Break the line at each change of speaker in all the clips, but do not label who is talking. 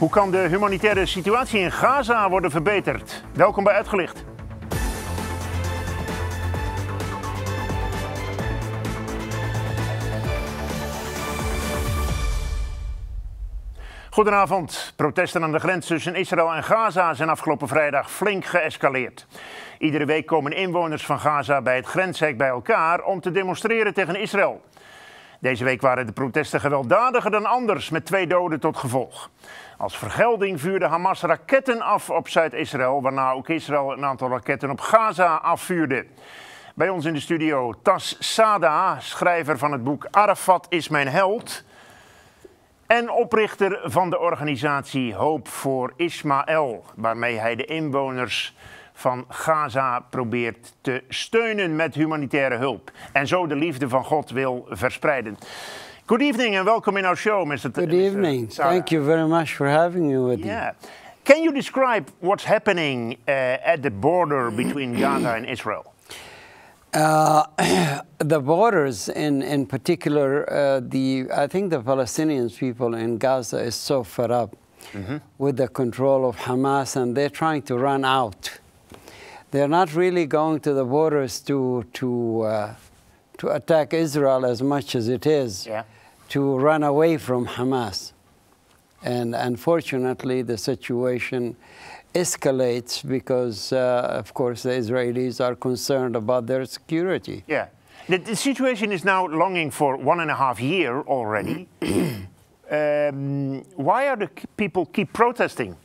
Hoe kan de humanitaire situatie in Gaza worden verbeterd? Welkom bij Uitgelicht. Goedenavond. Protesten aan de grens tussen Israël en Gaza zijn afgelopen vrijdag flink geëscaleerd. Iedere week komen inwoners van Gaza bij het grenshek bij elkaar om te demonstreren tegen Israël. Deze week waren de protesten gewelddadiger dan anders, met 2 doden tot gevolg. Als vergelding vuurde Hamas raketten af op Zuid-Israël, waarna ook Israël een aantal raketten op Gaza afvuurde. Bij ons in de studio Tass Saada, schrijver van het boek Arafat is mijn held en oprichter van de organisatie Hoop voor Ismaël, waarmee hij de inwoners van Gaza probeert te steunen met humanitaire hulp en zo de liefde van God wil verspreiden. Good evening and welcome in our show, Mr.
Good evening. Thank you very much for having me with you.
Can you describe what's happening at the border between Gaza and Israel?
The borders, in particular, I think the Palestinian people in Gaza is so fed up with the control of Hamas, and they're trying to run out. They're not really going to the borders to attack Israel as much as it is to run away from Hamas. And unfortunately, the situation escalates because, of course, the Israelis are concerned about their security.
Yeah. The situation is now longing for 1.5 years already. Why are the people keep protesting?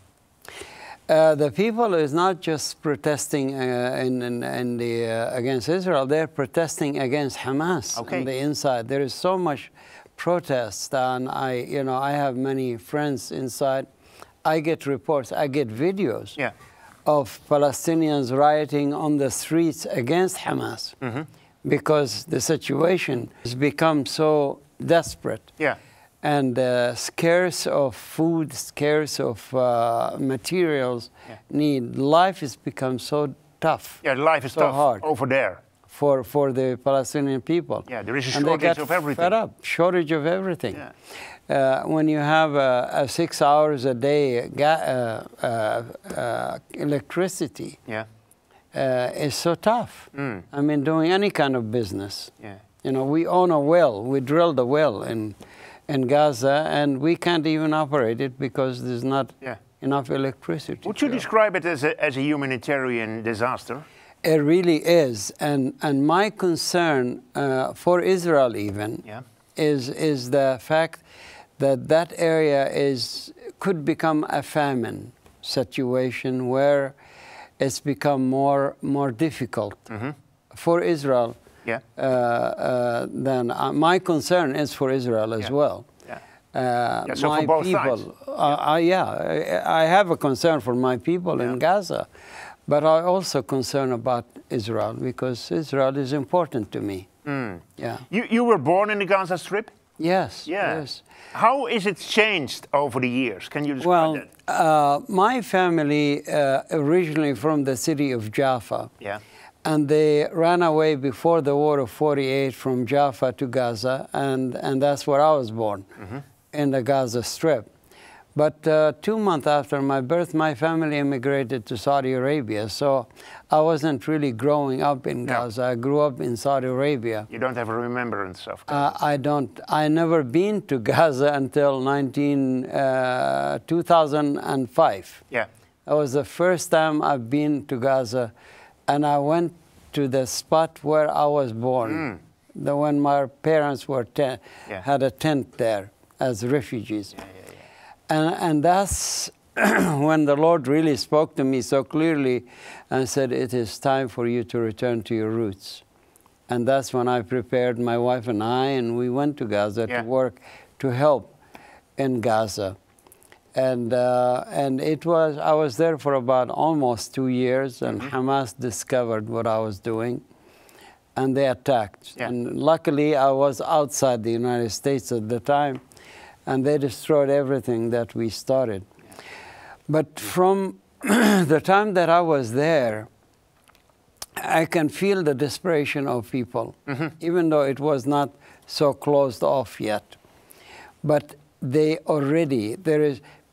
The people is not just protesting against Israel, they're protesting against Hamas on the inside. There is so much protest, and I have many friends inside. I get reports, I get videos of Palestinians rioting on the streets against Hamas because the situation has become so desperate. And scarce of food, scarce of materials, life has become so tough.
Yeah, life is so tough hard over there.
For the Palestinian people.
Yeah, there is a shortage of everything.
Fed up, shortage of everything. When you have 6 hours a day electricity, it's so tough. I mean, doing any kind of business. You know, we own a well, we drilled a well in Gaza, and we can't even operate it because there's not enough electricity.
Would you describe it as a humanitarian disaster?
It really is, and my concern for Israel even is the fact that area could become a famine situation where it's become more difficult for Israel. Then my concern is for Israel as well.
So
my
for both
people,
sides.
I have a concern for my people in Gaza, but I also concern about Israel because Israel is important to me.
You were born in the Gaza Strip?
Yes. Yes.
How is it changed over the years? Can you describe that?
My family originally from the city of Jaffa. And they ran away before the war of '48 from Jaffa to Gaza, and that's where I was born, in the Gaza Strip. But 2 months after my birth, my family immigrated to Saudi Arabia, so I wasn't really growing up in Gaza. I grew up in Saudi Arabia.
You don't have a remembrance of Gaza?
I don't. I never been to Gaza until 2005. That was the first time I've been to Gaza. And I went to the spot where I was born, when my parents were had a tent there as refugees. And that's when the Lord really spoke to me so clearly and said, it is time for you to return to your roots. And that's when I prepared, my wife and we went to Gaza to work, to help in Gaza. And I was there for about almost 2 years, and Hamas discovered what I was doing, and they attacked. And luckily, I was outside the United States at the time, and they destroyed everything that we started. But from the time that I was there, I can feel the desperation of people, even though it was not so closed off yet. But they already,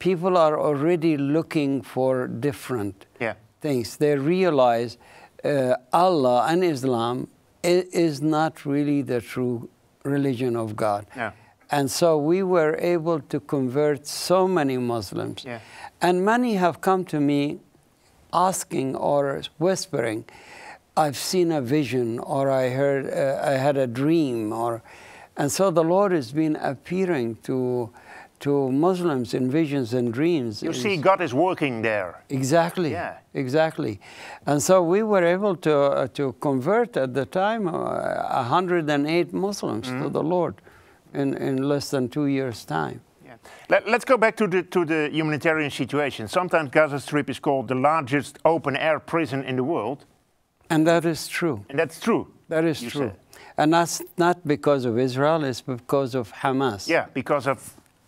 people are already looking for different things. They realize Allah and Islam is not really the true religion of God. And so we were able to convert so many Muslims. And many have come to me asking or whispering, I've seen a vision, or I heard, I had a dream, and so the Lord has been appearing to Muslims in visions and dreams.
You see, God is working there.
Exactly. Exactly. And so we were able to convert at the time 108 Muslims to the Lord in less than 2 years' time.
Let's go back to the humanitarian situation. Sometimes Gaza Strip is called the largest open-air prison in the world.
And that is true.
And that's true.
That is true. And that's not because of Israel, it's because of Hamas.
Yeah, because of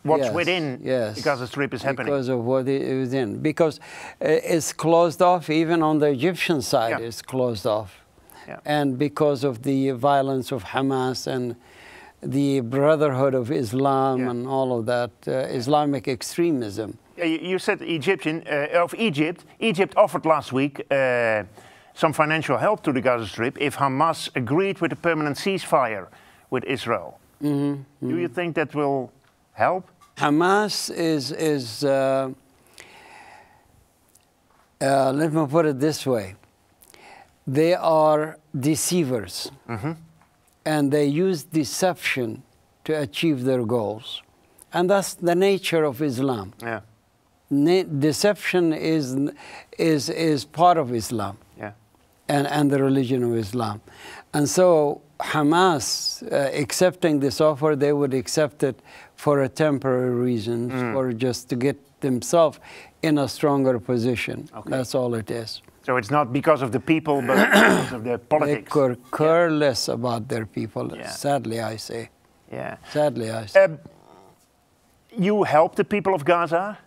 what's within the Gaza Strip is happening.
Because of what is in. Because it's closed off, even on the Egyptian side, it's closed off. And because of the violence of Hamas and the Brotherhood of Islam and all of that, Islamic extremism.
You said Egypt. Egypt offered last week some financial help to the Gaza Strip if Hamas agreed with a permanent ceasefire with Israel. Do you think that will help?
Hamas is let me put it this way. They are deceivers. And they use deception to achieve their goals. And that's the nature of Islam. Deception is part of Islam and the religion of Islam. And so Hamas, accepting this offer, they would accept it for a temporary reason, or just to get themselves in a stronger position. That's all it is.
So it's not because of the people, but because of the politics.
They care less about their people, sadly I say. Sadly I say.
You help the people of Gaza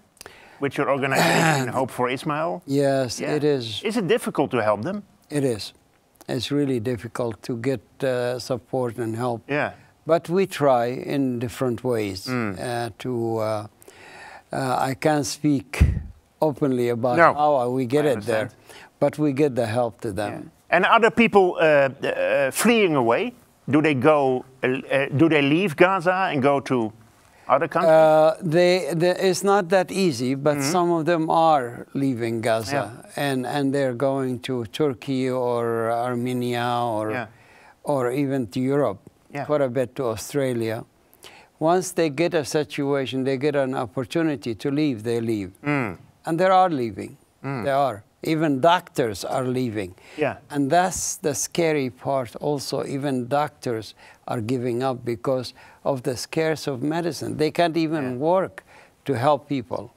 with your organization, Hope for Ismail?
Yes, it is.
Is it difficult to help them?
It is. It's really difficult to get support and help.
But
we try in different ways I can't speak openly about how we get it there, but we get the help to them.
And other people fleeing away, do they go? Do they leave Gaza and go to other countries?
It's not that easy, but some of them are leaving Gaza and they're going to Turkey or Armenia or even to Europe, quite a bit to Australia. Once they get a situation, they get an opportunity to leave, they leave. And they are leaving. They are. Even doctors are leaving. And that's the scary part also. Even doctors are giving up because of the scarce of medicine. They can't even work to help people.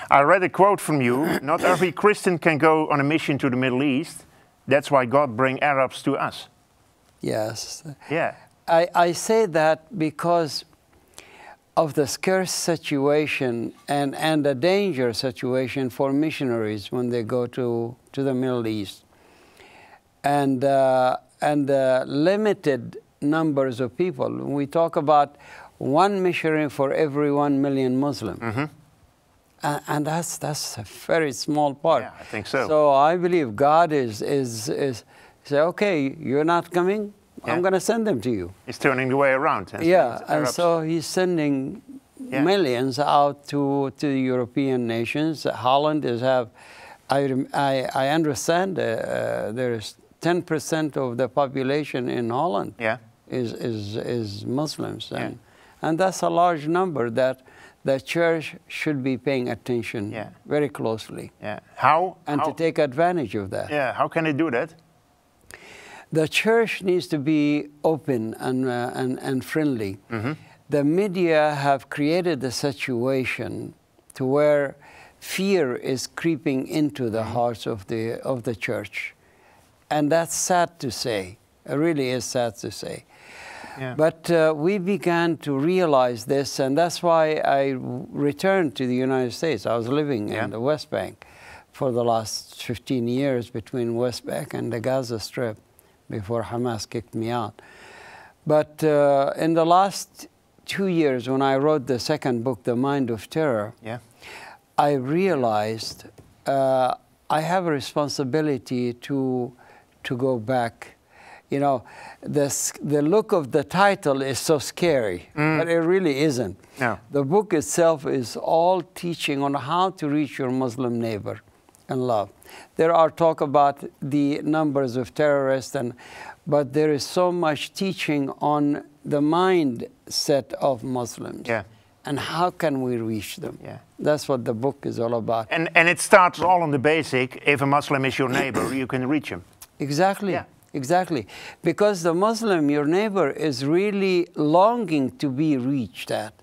I read a quote from you. Not every Christian can go on a mission to the Middle East. That's why God brings Arabs to us.
Yes. I say that because of the scarce situation and the danger situation for missionaries when they go to the Middle East. And the limited numbers of people. We talk about one missionary for every 1 million Muslims. And that's a very small part.
I think so.
So I believe God is say, okay, you're not coming? I'm going to send them to you.
He's turning the way around.
And so he's sending millions out to the European nations. Holland is I understand there's 10% of the population in Holland is Muslims. And that's a large number that the church should be paying attention very closely.
How?
To take advantage of that.
How can they do that?
The church needs to be open and friendly. The media have created the situation to where fear is creeping into the hearts of the church. And that's sad to say. It really is sad to say. But we began to realize this, and that's why I returned to the United States. I was living in the West Bank for the last 15 years between West Bank and the Gaza Strip, before Hamas kicked me out. But in the last 2 years, when I wrote the second book, The Mind of Terror, I realized I have a responsibility to go back. You know, the look of the title is so scary, but it really isn't.
No.
The book itself is all teaching on how to reach your Muslim neighbor and love. There are talk about the numbers of terrorists, but there is so much teaching on the mindset of Muslims.
Yeah.
And how can we reach them?
Yeah.
That's what the book is all about.
And it starts all on the basic, if a Muslim is your neighbor, you can reach him.
Exactly.
Yeah.
Exactly. Because the Muslim, your neighbor, is really longing to be reached at,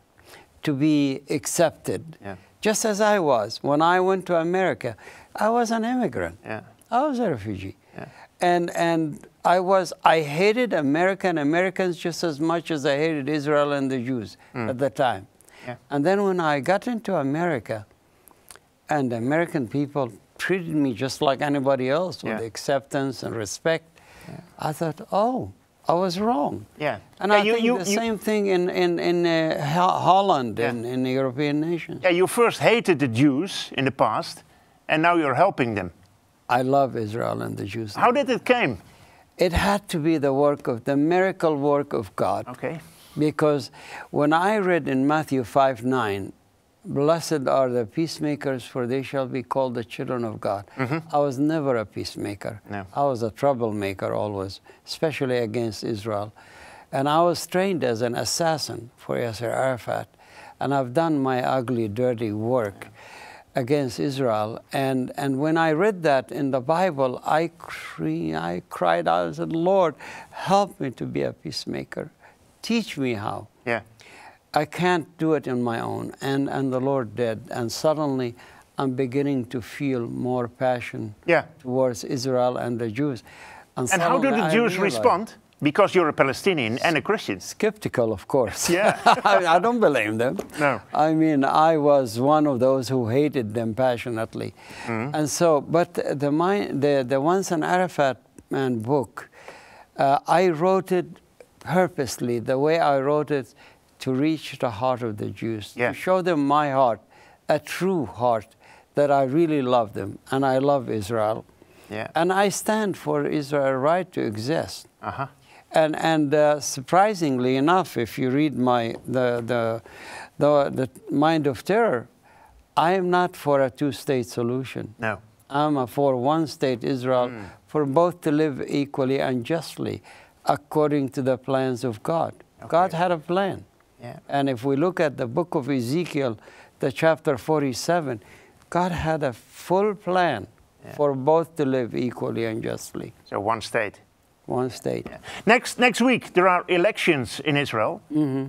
to be accepted.
Yeah.
Just as I was. When I went to America, I was an immigrant.
Yeah.
I was a refugee.
Yeah.
And I hated Americans just as much as I hated Israel and the Jews at the time.
Yeah.
And then when I got into America, and the American people treated me just like anybody else with acceptance and respect, I thought, oh, I was wrong.
Yeah.
And I think the same thing in Holland and in the European nations.
Yeah, you first hated the Jews in the past, and now you're helping them.
I love Israel and the Jews.
How did it came?
It had to be the miracle work of God.
Okay.
Because when I read in Matthew 5:9, blessed are the peacemakers, for they shall be called the children of God. I was never a peacemaker.
No.
I was a troublemaker always, especially against Israel. And I was trained as an assassin for Yasser Arafat. And I've done my ugly, dirty work against Israel. And when I read that in the Bible, I cried out and said, Lord, help me to be a peacemaker. Teach me how.
Yeah.
I can't do it on my own, and the Lord did. And suddenly, I'm beginning to feel more passion towards Israel and the Jews.
And how do the Jews respond? Because you're a Palestinian and a Christian.
Skeptical, of course.
Yeah.
I don't blame them.
No.
I mean, I was one of those who hated them passionately. And so, but the Once an Arafat Man book, I wrote it purposely, the way I wrote it, to reach the heart of the Jews, to show them my heart, a true heart, that I really love them, and I love Israel.
Yeah.
And I stand for Israel's right to exist. And surprisingly enough, if you read the Mind of Terror, I am not for a two-state solution.
No.
I'm for one-state Israel, for both to live equally and justly, according to the plans of God. God had a plan.
Yeah.
And if we look at the book of Ezekiel, the chapter 47, God had a full plan for both to live equally and justly.
So one state.
One state.
Yeah. Next week, there are elections in Israel.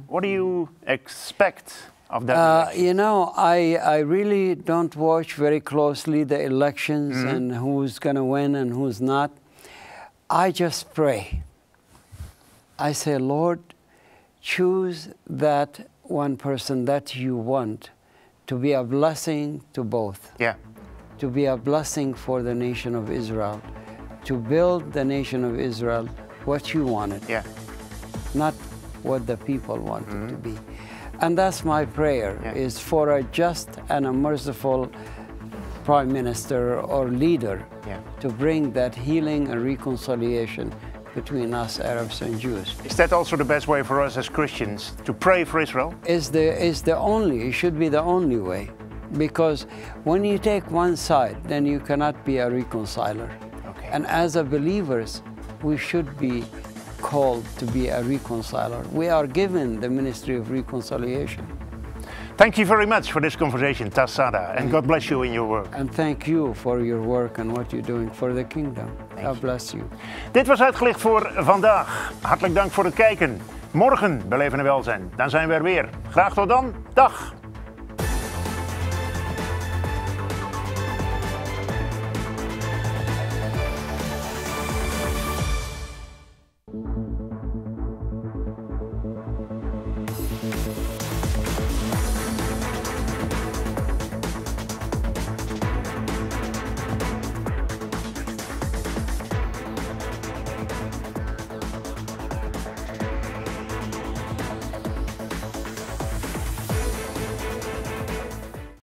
What do you expect of that?
You know, I really don't watch very closely the elections and who's going to win and who's not. I just pray. I say, Lord, choose that one person that you want to be a blessing to both.
Yeah.
To be a blessing for the nation of Israel. To build the nation of Israel what you wanted.
Yeah.
Not what the people wanted to be. And that's my prayer, is for a just and a merciful prime minister or leader to bring that healing and reconciliation between us Arabs and Jews.
Is that also the best way for us as Christians to pray for Israel?
It should be the only way. Because when you take one side, then you cannot be a reconciler.
Okay.
And as a believers, we should be called to be a reconciler. We are given the ministry of reconciliation.
Thank you very much for this conversation, Tass Saada, and God bless you in your work.
And thank you for your work and what you're doing for the kingdom. God bless you.
Dit was Uitgelicht voor vandaag. Hartelijk dank voor het kijken. Morgen bij Leven en Welzijn. Dan zijn we er weer. Graag tot dan. Dag.